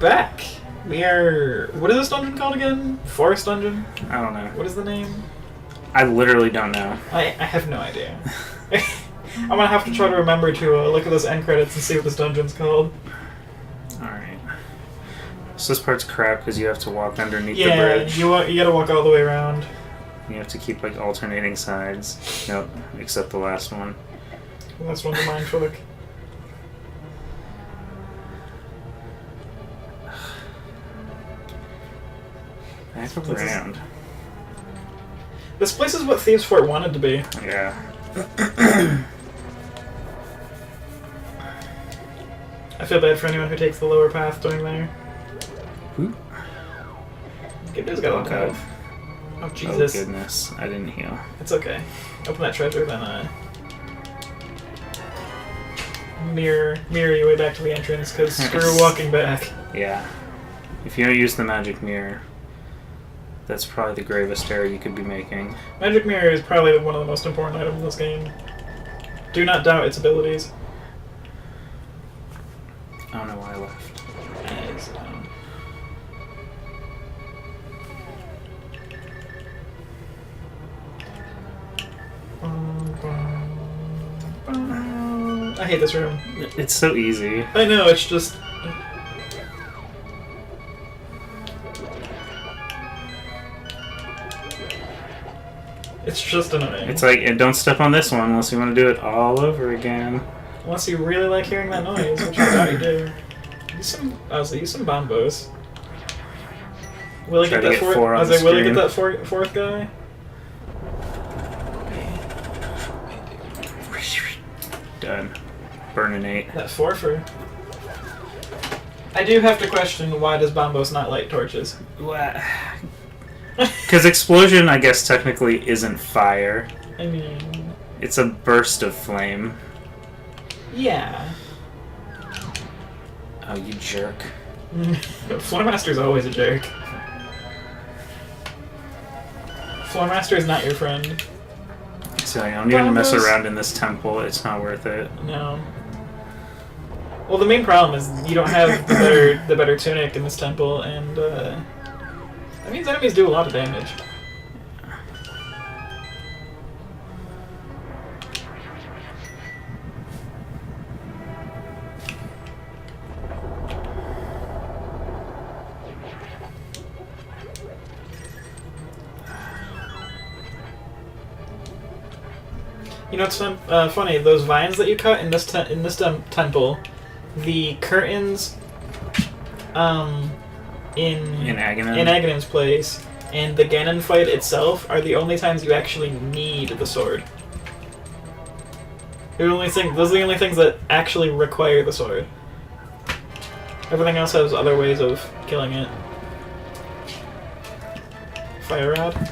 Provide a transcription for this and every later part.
back. We are... What is this dungeon called again? Forest Dungeon? I don't know. What is the name? I literally don't know. I have no idea. I'm gonna have to try to remember to look at those end credits and see what this dungeon's called. Alright. So this part's crap because you have to walk underneath the Yeah, bridge. you gotta walk all the way around. You have to keep like alternating sides. Nope, except the last one. And that's one of the mind trick. Back around. This place is what Thieves' Fort wanted to be. Yeah. I feel bad for anyone who takes the lower path during there. Ooh. Gibdo's got a lot of health. Oh, Jesus. Oh, goodness. I didn't heal. It's okay. Open that treasure, then, mirror your way back to the entrance, because screw walking back. Yeah. If you don't use the magic mirror, that's probably the gravest error you could be making. Magic mirror is probably one of the most important items in this game. Do not doubt its abilities. I don't know why I left. I hate this room. It's so easy. I know, it's just... It's just annoying. It's like, and don't step on this one unless you want to do it all over again. Unless you really like hearing that noise, which I doubt you do. Use some bombos. Will I get that fourth? I was like, will I get that fourth guy? Done. Burning 8. That fourfer. I do have to question, why does bombos not light torches? Because explosion, I guess, technically isn't fire. I mean... It's a burst of flame. Yeah. Oh, you jerk. Floormaster's always a jerk. Floormaster is not your friend. So you don't even mess around in this temple. It's not worth it. No. Well, the main problem is you don't have the better tunic in this temple, and that means enemies do a lot of damage. You know what's funny? Those vines that you cut in this temple, the curtains, in Aghanim's place, and the Ganon fight itself are the only times you actually need the sword. Those are the only things that actually require the sword. Everything else has other ways of killing it. Fire rod.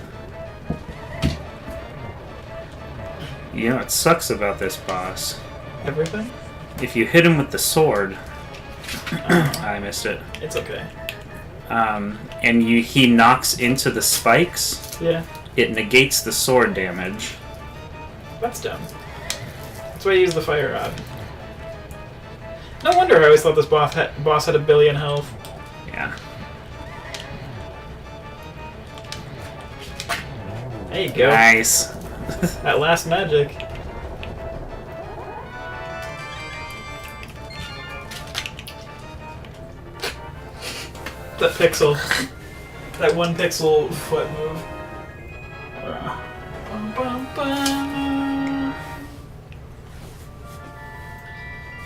You know what sucks about this boss? Everything? If you hit him with the sword... I missed it. It's okay. And he knocks into the spikes, yeah, it negates the sword damage. That's dumb. That's why I use the fire rod. No wonder I always thought this boss had a billion health. Yeah. There you go. Nice. That last magic. That pixel. That one pixel foot move.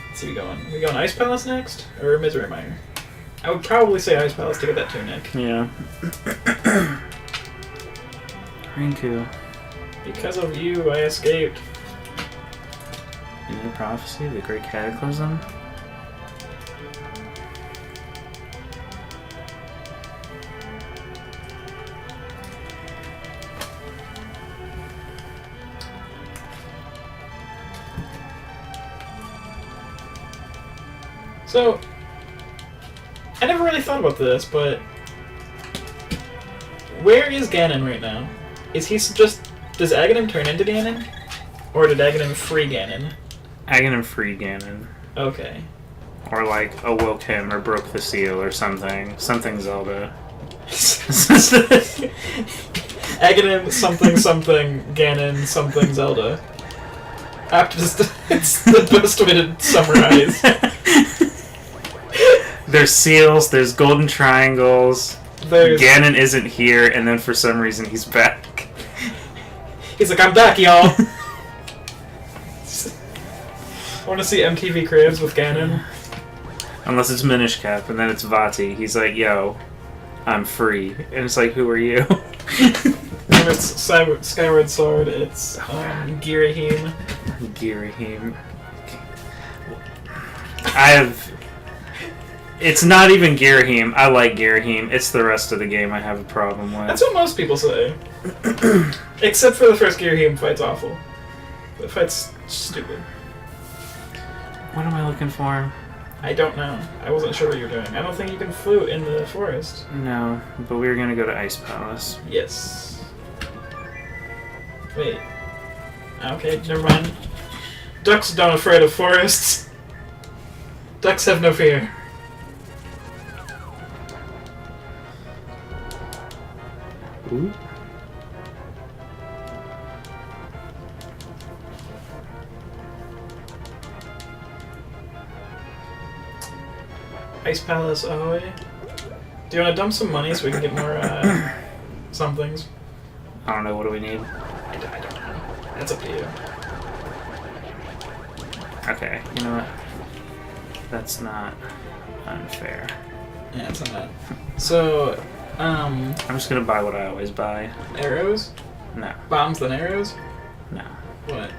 Let's see, we going Ice Palace next? Or Misery Mire? I would probably say Ice Palace to get that tunic. Yeah. Rinku. Because of you, I escaped. In the prophecy, the Great Cataclysm. So, I never really thought about this, but where is Ganon right now? Is he just... Does Aghanim turn into Ganon? Or did Aghanim free Ganon? Aghanim free Ganon. Okay. Or like awoke him or broke the seal or something. Something Zelda. Aghanim something something Ganon something Zelda. It's the best way to summarize. There's seals, there's golden triangles. Ganon isn't here, and then for some reason he's back. He's like, I'm back, y'all! I want to see MTV Cribs with Ganon. Unless it's Minish Cap, and then it's Vati. He's like, yo, I'm free. And it's like, who are you? When it's Skyward Sword, it's Girahim. Girahim. It's not even Girahim. I like Girahim. It's the rest of the game I have a problem with. That's what most people say. Except for the first Girahim fight's awful. The fight's stupid. What am I looking for? I don't know. I wasn't sure what you were doing. I don't think you can flute in the forest. No, but we were going to go to Ice Palace. Yes. Wait. Okay, never mind. Ducks don't afraid of forests. Ducks have no fear. Ooh. Ice Palace, ahoy. Do you want to dump some money so we can get more, somethings? I don't know, what do we need? I don't know. That's up to you. Okay, you know what? That's not unfair. Yeah, it's not. So, I'm just gonna buy what I always buy. Arrows? No. Bombs than arrows? No. What?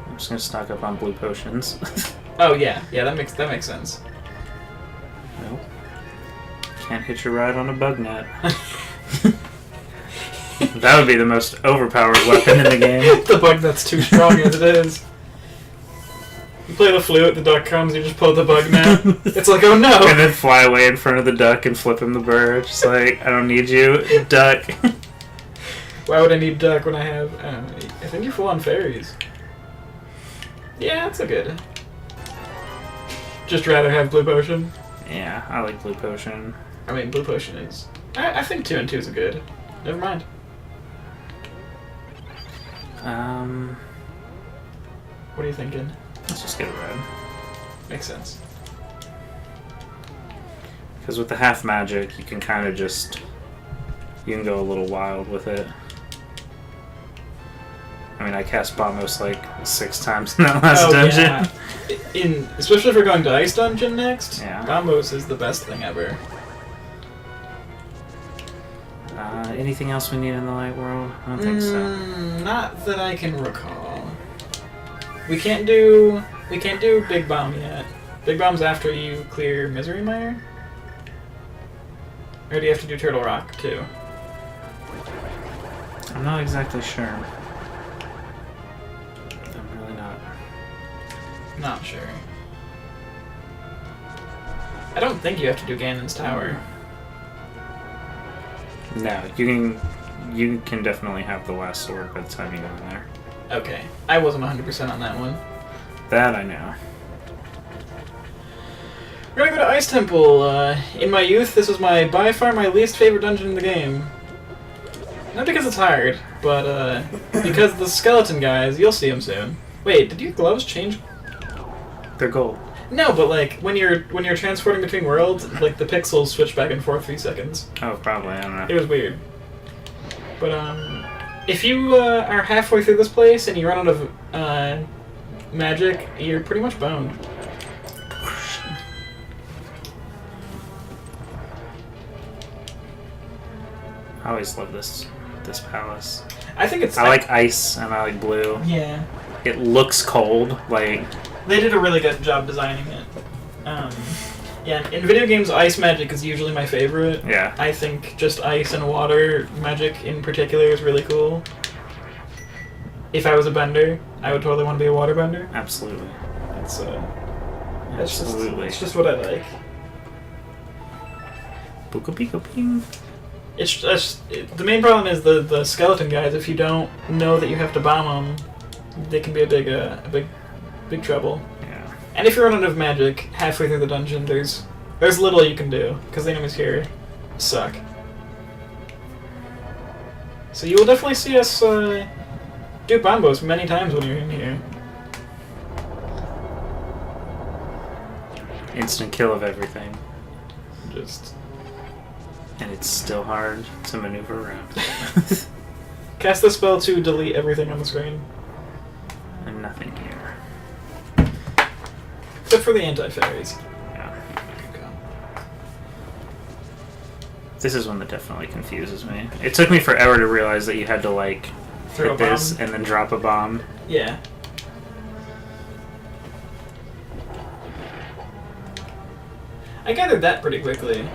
I'm just gonna stock up on blue potions. Oh yeah, that makes sense. Nope. Can't hitch a ride on a bug net. That would be the most overpowered weapon in the game. The bug net's too strong as it is. You play the flute, the duck comes, you just pull the bug net. It's like, oh no! And then fly away in front of the duck and flip him the bird. Just like, I don't need you, duck. Why would I need duck when I have... I think you're full on fairies. Yeah, that's a good... Just rather have blue potion. Yeah, I like blue potion. I mean, blue potion is... I think 2 and 2 is a good. Never mind. What are you thinking? Let's just get a red. Makes sense. Because with the half magic, you can kind of just... You can go a little wild with it. I mean, I cast Bombos like 6 times in that last dungeon. Yeah. Especially if we're going to Ice Dungeon next, yeah. Bombos is the best thing ever. Anything else we need in the light world? I don't think so. Not that I can recall. We can't do Big Bomb yet. Big Bomb's after you clear Misery Mire? Or do you have to do Turtle Rock too? I'm not exactly sure. I'm really not. Not sure. I don't think you have to do Ganon's Tower. No, you can definitely have the last sword by the time you go in there. Okay. I wasn't 100% on that one. That I know. We're gonna go to Ice Temple. In my youth, this was by far my least favorite dungeon in the game. Not because it's hard, but because the skeleton guys, you'll see them soon. Wait, did your gloves change? They're gold. No, but like when you're transporting between worlds, like the pixels switch back and forth 3 seconds. Oh, probably. I don't know. It was weird. But if you are halfway through this place and you run out of magic, you're pretty much boned. I always love this palace. I think it's... I like ice and I like blue. Yeah. It looks cold, like... They did a really good job designing it. Yeah, in video games, ice magic is usually my favorite. Yeah. I think just ice and water magic in particular is really cool. If I was a bender, I would totally want to be a water bender. Absolutely. Absolutely. It's just what I like. Booko piko ping. It's just the main problem is the skeleton guys. If you don't know that you have to bomb them, they can be a big trouble. Yeah. And if you run out of magic halfway through the dungeon, there's little you can do, because the enemies here suck. So you will definitely see us do bombos many times when you're in here. Instant kill of everything. Just... And it's still hard to maneuver around. Cast the spell to delete everything on the screen. And nothing here. Except for the anti-fairies. Yeah. Okay. This is one that definitely confuses me. It took me forever to realize that you had to, like, Throw hit a this bomb? and then drop a bomb. Yeah. I gathered that pretty quickly.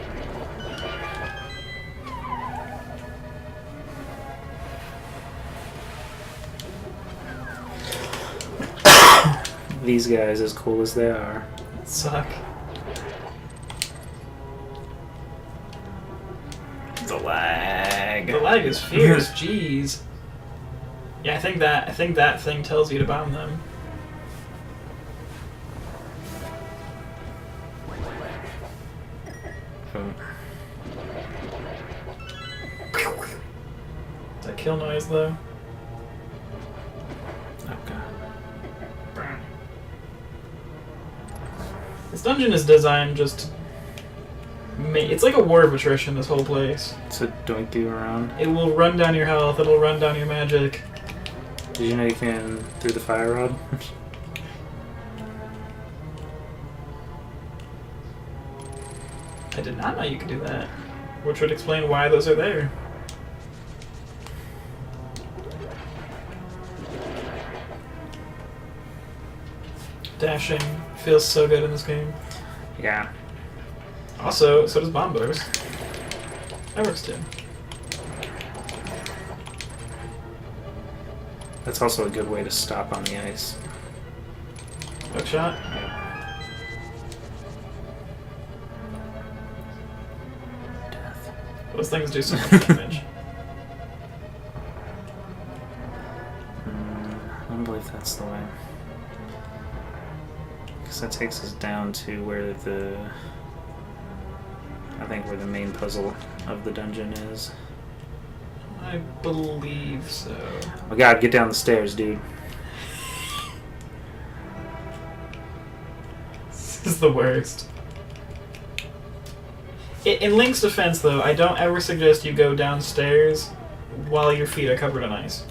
These guys, as cool as they are. Suck. The lag. The lag is fierce, jeez. Yeah, I think that thing tells you to bomb them. That kill noise though. Oh god. This dungeon is designed just to it's like a war of attrition, this whole place. So doink you around. It will run down your health, it'll run down your magic. Did you know you can through the fire rod? I did not know you could do that. Which would explain why those are there. Dashing feels so good in this game. Yeah. Also, so does bombos. That works too. That's also a good way to stop on the ice. Hook shot. Death. Those things do so much damage. I don't believe that's the way. Because that takes us down to where the... I think where the main puzzle of the dungeon is. I believe so. Oh god, get down the stairs, dude. This is the worst. In Link's defense, though, I don't ever suggest you go downstairs while your feet are covered in ice.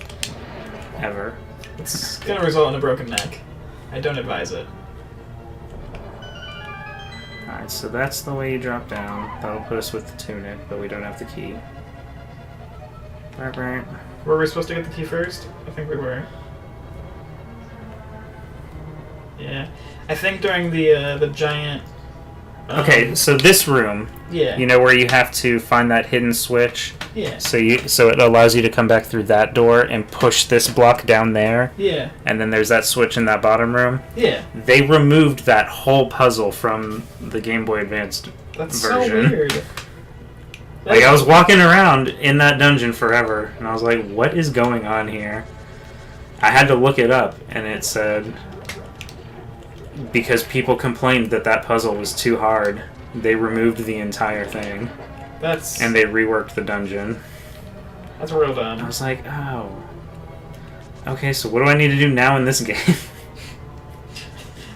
Ever. It's gonna result in a broken neck. I don't advise it. Alright, so that's the way you drop down. That'll put us with the tunic, but we don't have the key. Right. Were we supposed to get the key first? I think we were. Yeah. I think during the giant... Okay, so this room, yeah. you know where you have to find that hidden switch? Yeah. So it allows you to come back through that door and push this block down there. Yeah. And then there's that switch in that bottom room. Yeah. They removed that whole puzzle from the Game Boy Advanced That's version. So weird. Like, I was walking around in that dungeon forever, and I was like, what is going on here? I had to look it up, and it said... Because people complained that that puzzle was too hard, they removed the entire thing. And they reworked the dungeon. That's real dumb. I was like, oh. Okay, so what do I need to do now in this game?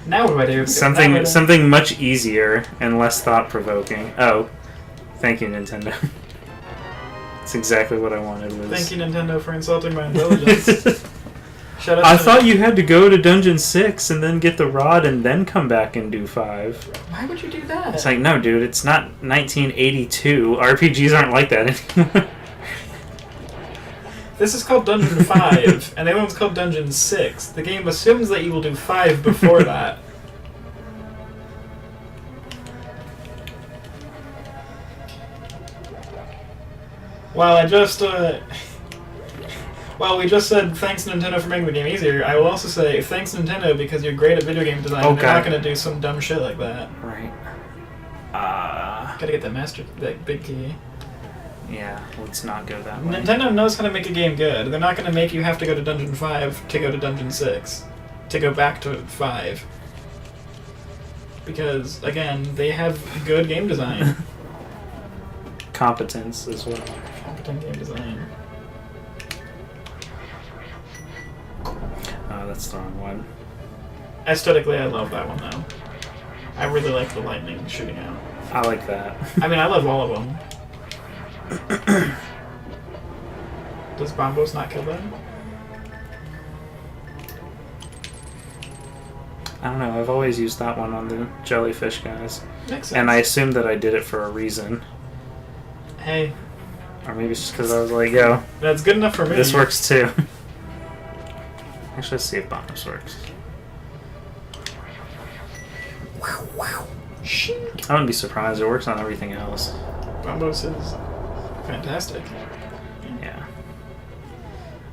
Now what do I do? Something much easier and less thought-provoking. Oh. Thank you, Nintendo. That's exactly what I wanted. Thank you, Nintendo, for insulting my intelligence. Shut up. I thought you had to go to Dungeon 6 and then get the rod and then come back and do 5. Why would you do that? It's like, no, dude, it's not 1982. RPGs aren't like that anymore. This is called Dungeon 5, and the other one's called Dungeon 6. The game assumes that you will do 5 before that. Well, we just said thanks Nintendo for making the game easier. I will also say thanks Nintendo because you're great at video game design. Oh, and they're not going to do some dumb shit like that. Right. Gotta get that big key. Yeah, let's not go that way. Nintendo knows how to make a game good. They're not going to make you have to go to Dungeon 5 to go to Dungeon 6. To go back to 5. because, again, they have good game design. Competence as well. Competent game design. Oh, that's the wrong one. Aesthetically, I love that one, though. I really like the lightning shooting out. I like that. I mean, I love all of them. Does Bombos not kill them? I don't know, I've always used that one on the jellyfish guys. Makes sense. And I assumed that I did it for a reason. Hey. Or maybe it's just because I was like, yo, That's good enough for me. this works too. Actually, let's see if Bombos works. Wow. I wouldn't be surprised, it works on everything else. Bombos is fantastic. Yeah.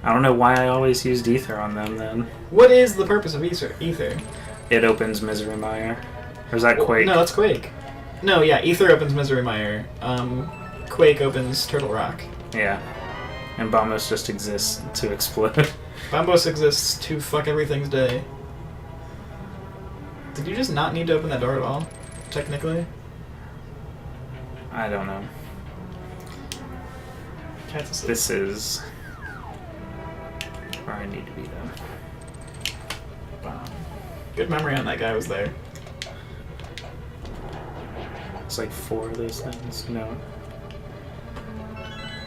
I don't know why I always used Ether on them then. What is the purpose of Ether? It opens Misery Mire. Or is that Quake? No, that's Quake. No, yeah, Ether opens Misery Mire. Quake opens Turtle Rock. Yeah. And Bombos just exists to explode. Bombos exists to fuck everything's day. Did you just not need to open that door at all? Technically? I don't know. Cat's asleep. This is where I need to be though. Wow. Good memory on that guy was there. It's like 4 of those things. No.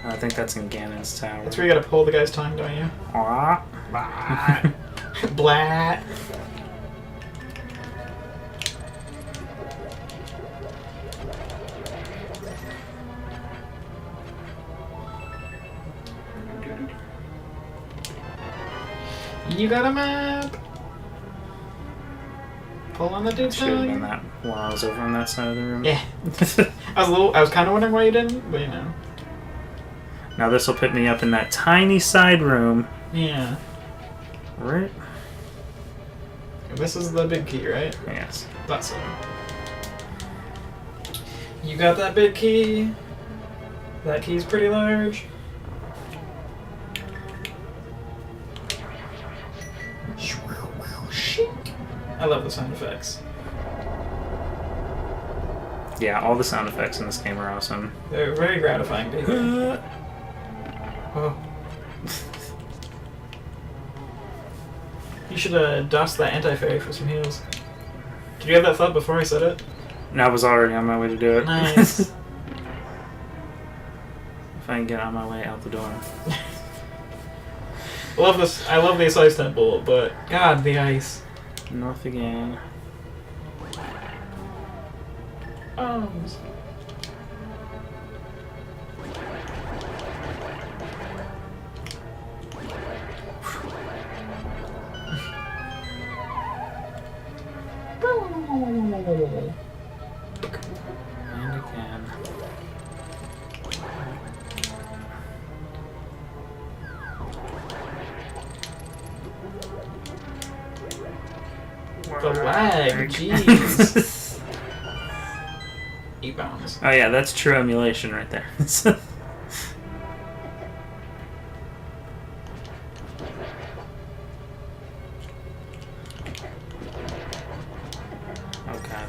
I think that's in Ganon's tower. That's where you gotta pull the guy's tongue, don't you? Ah. Blah. You got a map. Pull on the dude's Should have done tongue. that while I was over on that side of the room. Yeah. I was kind of wondering why you didn't, but you know. Now this will put me up in that tiny side room. Yeah. Right? This is the big key, right? Yes. Thought so. You got that big key. That key's pretty large. I love the sound effects. Yeah, all the sound effects in this game are awesome. They're very gratifying to hear. Oh. You should dust that anti-fairy for some heals. Did you have that thought before I said it? No, I was already on my way to do it. Nice. If I can get on my way out the door. Love this. I love this ice temple, but God, the ice. North again. Arms. And again. The lag, jeez. 8 bounds. Oh yeah, that's true emulation right there. Okay.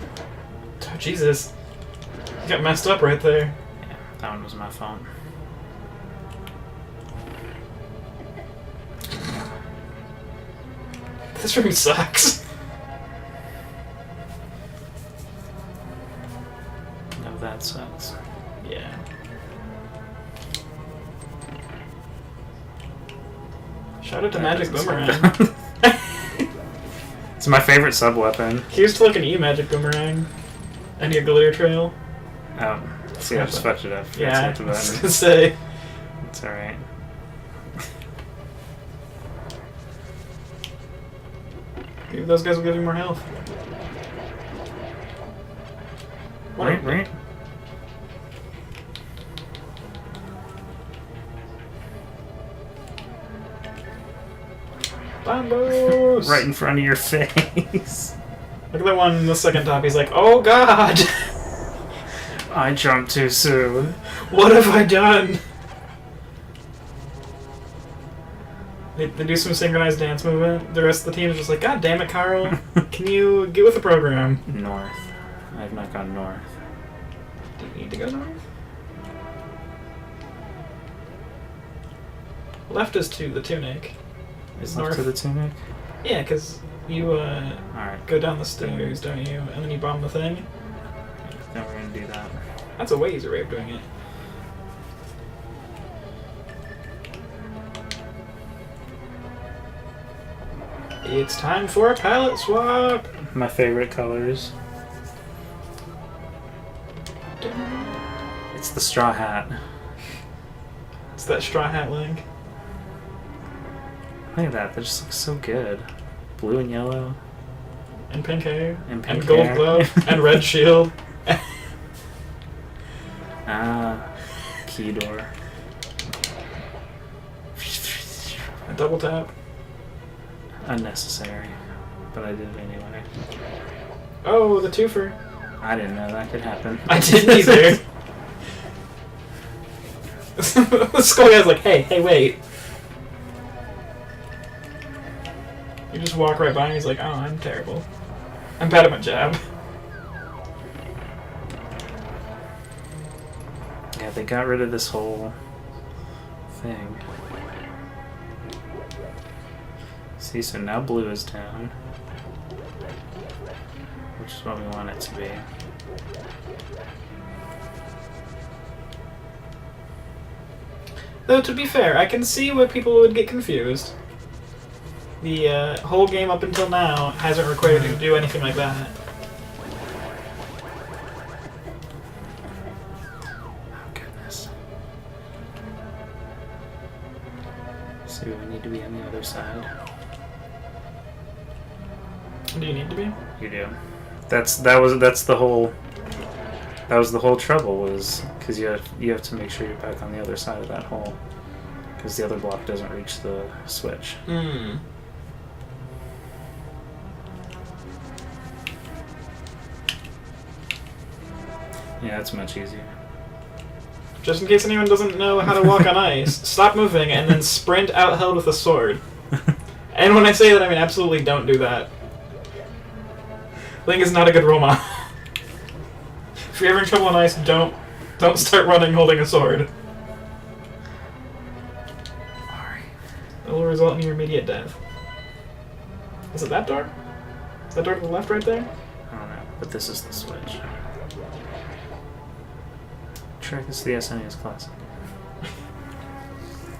Oh, Jesus. You got messed up right there. Yeah, that one was my fault. This room sucks. No, that sucks. Yeah. Shout out to That Magic doesn't Boomerang. It's my favorite sub weapon. Here's to like an E-Magic Boomerang. And your glitter trail. Oh, see, I just fucked it up. Yeah, I That's was the gonna button. say. It's alright. Maybe those guys will give you more health. Right. Bombos! Right in front of your face. Look at that one in the second top. He's like, oh God! I jumped too soon. What have I done? They do some synchronized dance movement. The rest of the team is just like, God damn it, Carl. Can you get with the program? North. I've not gone north. Do you need to go north? Left is to the tunic. Is north. left to the tunic? Yeah, because you Alright. go down the stairs, don't you? And then you bomb the thing. Then we're gonna do that. That's a way easier way of doing it. It's time for a palette swap! My favorite colors. It's the straw hat. It's that straw hat Link. Look at that, that just looks so good. Blue and yellow. And pink hair. And pink gold hair. glove. And red shield. Key door. A double tap. Unnecessary, but I did it anyway. Oh, the twofer. I didn't know that could happen. I didn't either. The skull guy's like, hey, wait. You just walk right by and he's like, oh, I'm terrible. I'm bad at my job. Yeah, they got rid of this whole thing. See, so now blue is down. Which is what we want it to be. Though, to be fair, I can see why people would get confused. The whole game up until now hasn't required you to do anything like that. Oh, goodness. So we need to be on the other side. Do you need to be? You do. That was the whole trouble, was because you have to make sure you're back on the other side of that hole, because the other block doesn't reach the switch. Hmm. Yeah, it's much easier. Just in case anyone doesn't know how to walk on ice, stop moving and then sprint out held with a sword. And when I say that, I mean absolutely don't do that. Link is not a good role model. If you're ever in trouble on ice, don't start running holding a sword. It will result in your immediate death. Is it that door? Is that door to the left right there? I don't know, but this is the switch. Track is the SNES Classic.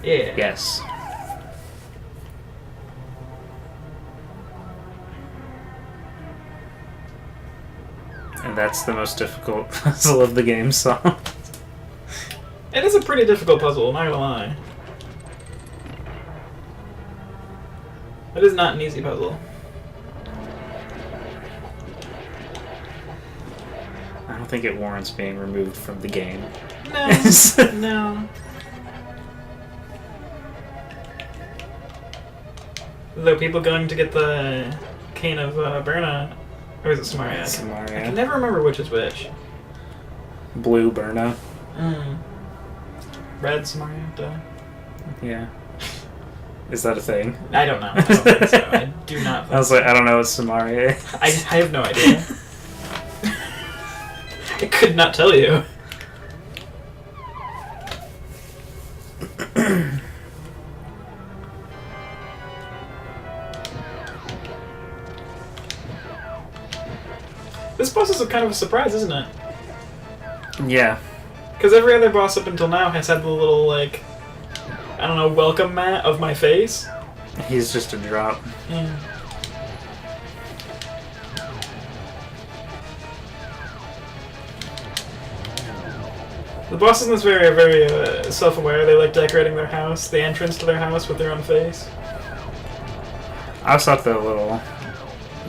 Yeah. Yes. And that's the most difficult puzzle of the game, so... It is a pretty difficult puzzle, not gonna lie. It is not an easy puzzle. I don't think it warrants being removed from the game. No. No. Though people going to get the cane of Berna, or is it Samaria? Samaria. I can never remember which is which. Blue Berna. Red Samaria, duh. Yeah. Is that a thing? I don't know. I don't think so. I do not think I was like, I don't know what Samaria is. I have no idea. I could not tell you. This boss is a kind of a surprise, isn't it? Yeah. Because every other boss up until now has had the little, like, I don't know, welcome mat of my face. He's just a drop. Yeah. The bosses in this are very self-aware. They like decorating their house, the entrance to their house, with their own face. I also thought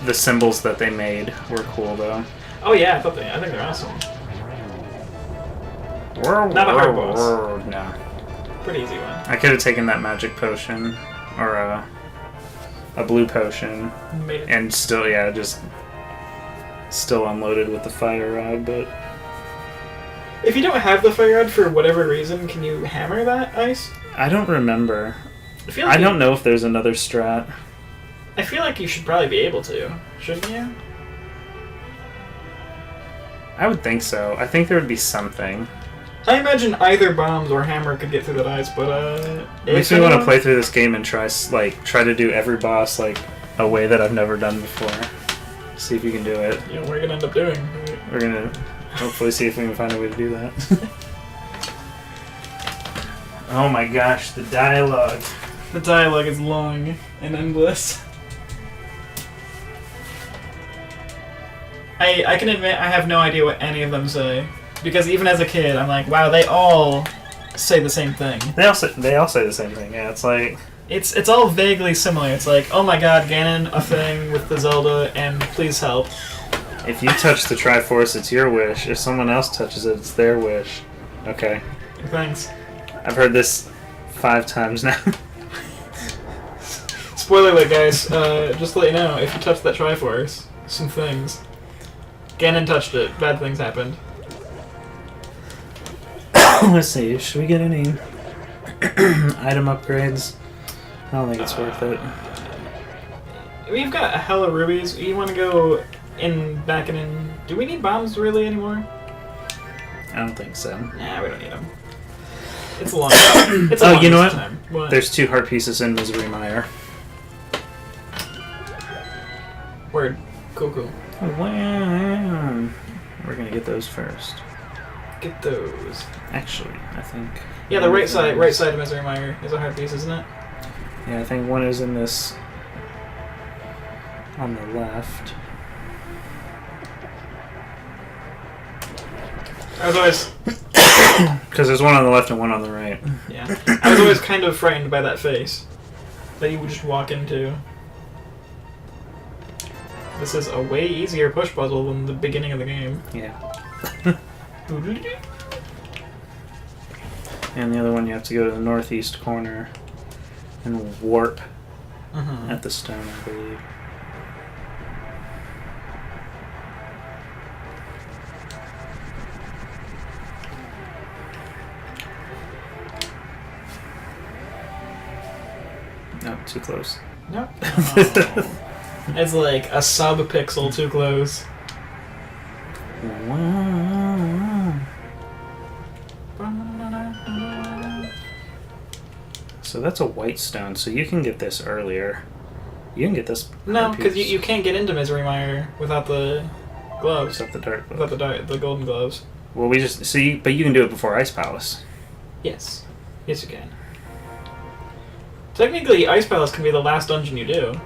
the symbols that they made were cool, though. Oh yeah, I think they're awesome. Not a hard boss. No. Pretty easy one. I could have taken that magic potion, or a blue potion, Made it. and still unloaded with the fire rod, but... If you don't have the fire rod for whatever reason, can you hammer that ice? I don't remember. I don't know if there's another strat. I feel like you should probably be able to, shouldn't you? I would think so. I think there would be something. I imagine either bombs or hammer could get through that ice, but It makes me want to play through this game and try to do every boss like a way that I've never done before. See if you can do it. You know what we're gonna end up doing. We're gonna hopefully see if we can find a way to do that. Oh my gosh, the dialogue. The dialogue is long and endless. I can admit I have no idea what any of them say. Because even as a kid, I'm like, wow, they all say the same thing. They all say the same thing, yeah. It's like... It's all vaguely similar. It's like, oh my god, Ganon, a thing with the Zelda, and please help. If you touch the Triforce, it's your wish. If someone else touches it, it's their wish. Okay. Thanks. I've heard this 5 times now. Spoiler alert, guys. Just to let you know, if you touch that Triforce, some things. Ganon touched it. Bad things happened. Let's see. Should we get any item upgrades? I don't think it's worth it. We've got a hell of rubies. You want to go back and in... Do we need bombs really anymore? I don't think so. Nah, we don't need them. It's a long time. It's a long you know time. What? There's 2 heart pieces in Misery Mire. Word. Cool. Wow. We're gonna get those first. Get those. Actually, I think... Yeah, the right side of Misery Mire is a hard piece, isn't it? Yeah, I think one is in this... on the left. I was always... Because there's one on the left and one on the right. Yeah. I was always kind of frightened by that face that you would just walk into. This is a way easier push puzzle than the beginning of the game. Yeah. And the other one you have to go to the northeast corner and warp at the stone, I believe. No, too close. Nope. Oh. It's like a sub-pixel too close. Wow. So that's a white stone, so you can get this earlier. You can get this... No, because you can't get into Misery Mire without the gloves. Without the dark gloves. Without the golden gloves. Well, we just... but you can do it before Ice Palace. Yes. Yes, you can. Technically, Ice Palace can be the last dungeon you do.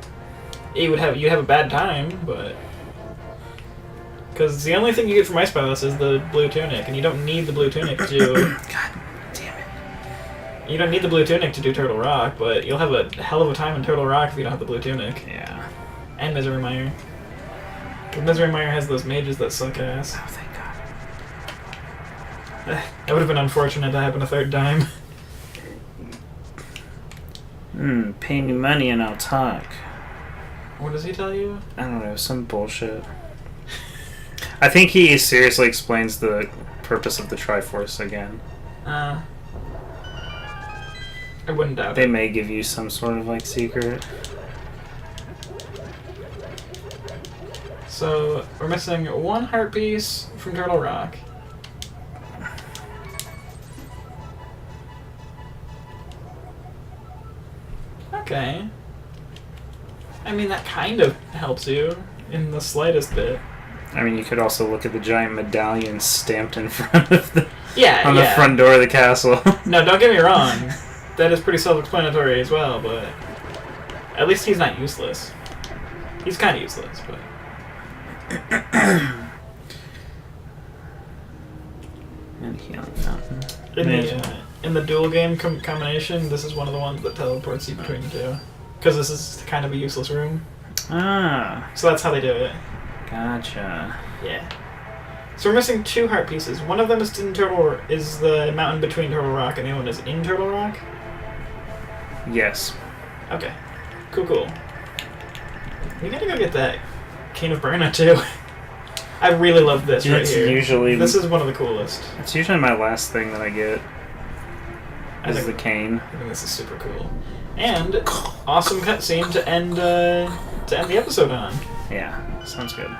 You have a bad time, but... Because the only thing you get from Ice Palace is the blue tunic, and you don't need the blue tunic to... God damn it. You don't need the blue tunic to do Turtle Rock, but you'll have a hell of a time in Turtle Rock if you don't have the blue tunic. Yeah. And Misery Mire. Because Misery Mire has those mages that suck ass. Oh, thank God. That would have been unfortunate to happen a third time. Pay me money and I'll talk. What does he tell you? I don't know, some bullshit. I think he seriously explains the purpose of the Triforce again. I wouldn't doubt They it. may give you some sort of, like, secret. So, we're missing one heart piece from Turtle Rock. Okay. I mean, that kind of helps you in the slightest bit. I mean, you could also look at the giant medallion stamped in front of the... Yeah, on the front door of the castle. No, don't get me wrong. That is pretty self-explanatory as well, but... At least he's not useless. He's kind of useless, but... And healing mountain. In the dual game combination, this is one of the ones that teleports you between the two. Because this is kind of a useless room. Ah. So that's how they do it. Gotcha. Yeah. So we're missing 2 heart pieces. One of them is is the mountain between Turtle Rock, and the other one is in Turtle Rock? Yes. Okay. Cool. We gotta go get that Cane of Burna too. I really love this right here. This is one of the coolest. It's usually my last thing that I get. Is the cane. I think this is super cool. And awesome cutscene to end the episode on. Yeah, sounds good.